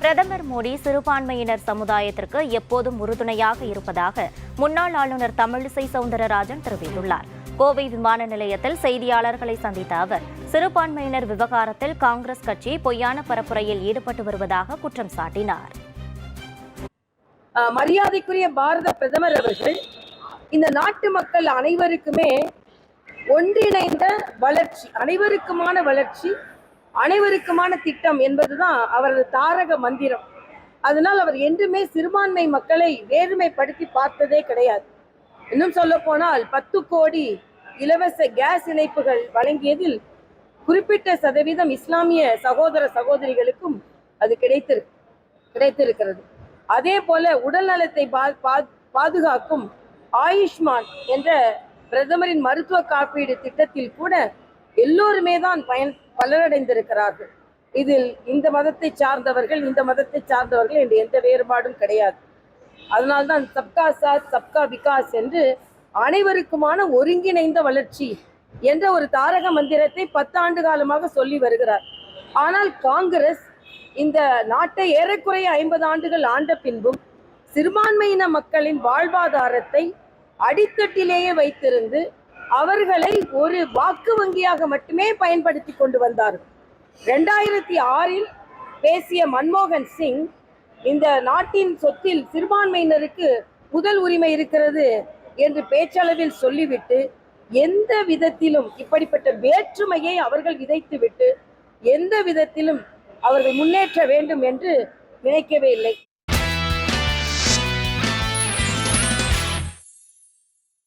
பிரதமர் மோடி சிறுபான்மையினர் சமுதாயத்திற்கு எப்போதும் உறுதுணையாக இருப்பதாக முன்னாள் ஆளுநர் தமிழிசை சவுந்தரராஜன் தெரிவித்துள்ளார். கோவை விமான நிலையத்தில் செய்தியாளர்களை சந்தித்த அவர், சிறுபான்மையினர் விவகாரத்தில் காங்கிரஸ் கட்சி பொய்யான பரப்புரையில் ஈடுபட்டு வருவதாக குற்றம் சாட்டினார். மரியாதைக்குரிய பாரத பிரதமர் அவர்கள் இந்த நாட்டு மக்கள் அனைவருக்குமே ஒன்றிணைந்த வளர்ச்சி, அனைவருக்குமான வளர்ச்சி, அனைவருக்குமான திட்டம் என்பதுதான் அவரது தாரக மந்திரம். அதனால் அவர் என்றுமே சிறுபான்மை மக்களை வேறுமைப்படுத்தி பார்த்ததே கிடையாது. இன்னும் சொல்ல போனால் 10 கோடி இலவச கேஸ் இணைப்புகள் வழங்கியதில் குறிப்பிட்ட சதவீதம் இஸ்லாமிய சகோதர சகோதரிகளுக்கும் அது கிடைத்திருக்கிறது. அதே போல உடல் நலத்தை பாதுகாக்கும் ஆயுஷ்மான் என்ற பிரதமரின் மருத்துவ காப்பீடு திட்டத்தில் கூட எல்லோருமே தான் பலனடைந்திருக்கிறார்கள். இதில் இந்த மதத்தை சார்ந்தவர்கள் இந்த மதத்தை சார்ந்தவர்கள் என்று எந்த வேறுபாடும் கிடையாது. அதனால்தான் சப்கா சாத் சப்கா விகாஸ் என்று அனைவருக்குமான ஒருங்கிணைந்த வளர்ச்சி என்ற ஒரு தாரக மந்திரத்தை 10 ஆண்டு காலமாக சொல்லி வருகிறார். ஆனால் காங்கிரஸ் இந்த நாட்டை ஏறக்குறைய 50 ஆண்டுகள் ஆண்ட பின்பும் சிறுபான்மையின மக்களின் வாழ்வாதாரத்தை அடித்தட்டிலேயே வைத்திருந்து அவர்களை ஒரு வாக்கு வங்கியாக மட்டுமே பயன்படுத்தி கொண்டு வந்தார்கள். 2006 பேசிய மன்மோகன் சிங் இந்த நாட்டின் சொத்தில் சிறுபான்மையினருக்கு முதல் உரிமை இருக்கிறது என்று பேச்சளவில் சொல்லிவிட்டு எந்த விதத்திலும் இப்படிப்பட்ட வேற்றுமையை அவர்கள் விதைத்துவிட்டு எந்த விதத்திலும் அவர்கள் முன்னேற்ற வேண்டும் என்று நினைக்கவே இல்லை.